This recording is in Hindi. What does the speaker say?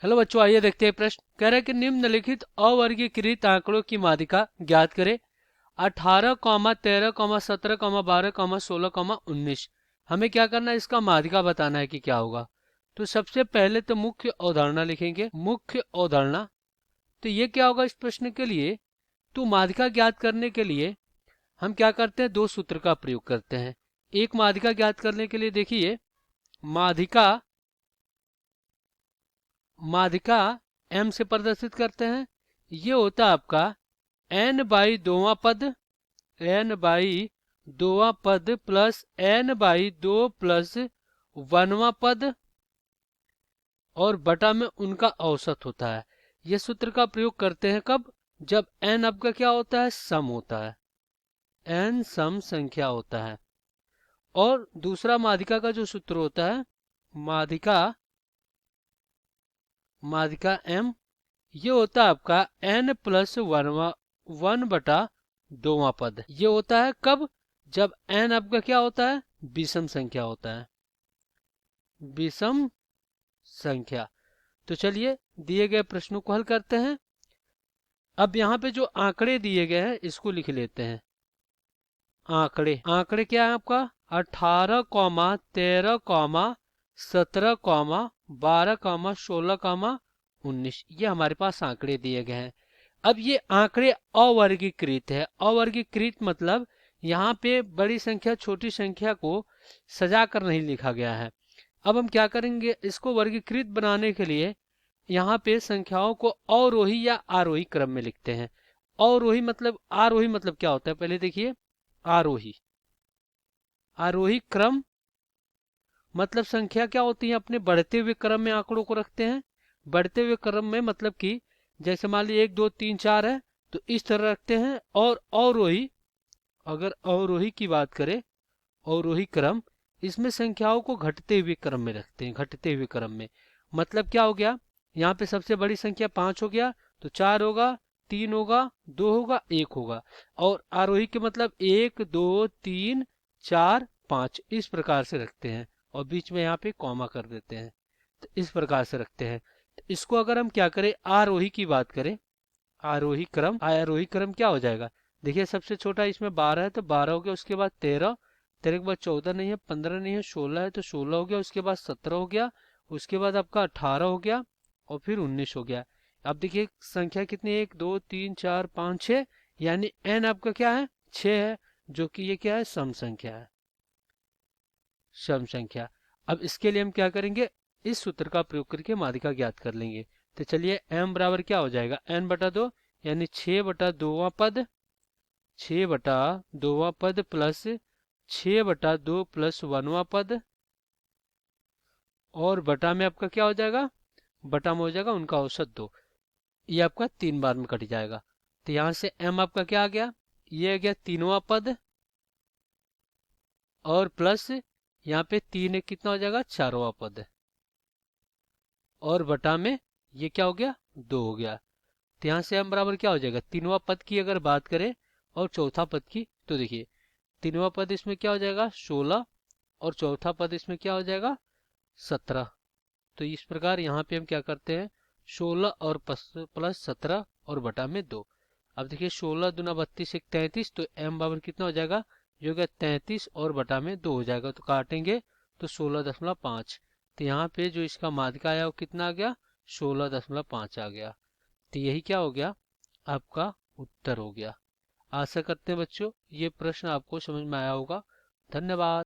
हेलो बच्चों, आइए देखते हैं प्रश्न। कह रहा है कि निम्नलिखित अवर्गीकृत आंकड़ों की माध्यिका ज्ञात करें। 18, 13, 17, 12, 16, 19। हमें क्या करना है, इसका माध्यिका बताना है कि क्या होगा। तो सबसे पहले तो मुख्य अवधारणा लिखेंगे। मुख्य अवधारणा, तो ये क्या होगा इस प्रश्न के लिए। तो माध्यिका ज्ञात करने के लिए हम क्या करते हैं, दो सूत्र का प्रयोग करते हैं। एक माध्यिका ज्ञात करने के लिए देखिए, माध्यिका माध्यिका m से प्रदर्शित करते हैं। ये होता है आपका n बाई दोवां पद, n बाई दोवां पद प्लस n बाई दो प्लस वनवां पद और बटा में उनका औसत होता है। ये सूत्र का प्रयोग करते हैं कब, जब n आपका क्या होता है, सम होता है। n सम संख्या होता है। और दूसरा माध्यिका का जो सूत्र होता है, माध्यिका माध्यिका m, ये होता है आपका n प्लस वन बटा दोवां पद। ये होता है कब, जब n आपका क्या होता है, विषम संख्या होता है। विषम संख्या। तो चलिए दिए गए प्रश्नों को हल करते हैं। अब यहाँ पे जो आंकड़े दिए गए हैं इसको लिख लेते हैं। आंकड़े आंकड़े क्या है आपका, 18, 13, 17, 12, 16, 19। ये हमारे पास आंकड़े दिए गए हैं। अब ये आंकड़े अवर्गीकृत है। अवर्गीकृत मतलब यहाँ पे बड़ी संख्या छोटी संख्या को सजा कर नहीं लिखा गया है। अब हम क्या करेंगे, इसको वर्गीकृत बनाने के लिए यहाँ पे संख्याओं को अवरोही या आरोही क्रम में लिखते हैं। आरोही मतलब क्या होता है, पहले देखिए। आरोही आरोही क्रम मतलब संख्या क्या होती है, अपने बढ़ते हुए क्रम में आंकड़ों को रखते हैं। बढ़ते हुए क्रम में मतलब कि जैसे मान लीजिए 1 2 3 4 है तो इस तरह रखते हैं। और अवरोही, अगर अवरोही की बात करें, अवरोही क्रम, इसमें संख्याओं को घटते हुए क्रम में रखते हैं। घटते हुए क्रम में मतलब क्या हो गया, यहाँ पे सबसे बड़ी संख्या 5 हो गया तो 4 होगा, 3 होगा, 2 होगा, 1 होगा। और आरोही के मतलब 1 2 3 4 5 इस प्रकार से रखते हैं। और बीच में यहाँ पे कॉमा कर देते हैं। तो इस प्रकार से रखते हैं। तो इसको अगर हम क्या करें, आरोही की बात करें, आरोही क्रम क्या हो जाएगा। देखिए सबसे छोटा इसमें 12 है तो 12 हो गया, उसके बाद 13, 13 के बाद 14 नहीं है, 15 नहीं है, 16 है तो 16 हो गया, उसके बाद 17 हो गया, उसके बाद आपका 18 हो गया और फिर 19 हो गया। अब देखिए संख्या कितनी है, 1 2 3 4 5 6, यानी n आपका क्या है, 6 है, जो कि ये क्या है, सम संख्या है। सम संख्या। अब इसके लिए हम क्या करेंगे, इस सूत्र का प्रयोग करके माध्यिका ज्ञात कर लेंगे। तो चलिए m बराबर क्या हो जाएगा, n बटा 2, यानी 6 बटा दोवां पद, 6 बटा दोवां पद प्लस 6 बटा 2 प्लस वनवां पद और बटा में आपका क्या हो जाएगा, बटा में हो जाएगा उनका औसत 2। ये आपका 3 बार में कट जाएगा। तो यहाँ से m आपका क्या आ गया, ये आ गया तीनवां पद और प्लस यहाँ पे 3 एक कितना हो जाएगा, चारवां पद और बटा में ये क्या हो गया, 2 हो गया। तो यहाँ से m बराबर क्या हो जाएगा, तीनवां पद की अगर बात करें और चौथा पद की, तो देखिए तीनवां पद इसमें क्या हो जाएगा, 16 और चौथा पद इसमें क्या हो जाएगा, 17। तो इस प्रकार यहाँ पे हम क्या करते हैं, 16 और प्लस 17 और बटा में 2। अब देखिए 16 दूना 32 एक 33, तो m बराबर कितना हो जाएगा, जो कि 33 और बटा में 2 हो जाएगा। तो काटेंगे तो 16.5। तो यहाँ पे जो इसका माध्यिका आया वो कितना आ गया, 16.5 आ गया। तो यही क्या हो गया, आपका उत्तर हो गया। आशा करते हैं बच्चों ये प्रश्न आपको समझ में आया होगा। धन्यवाद।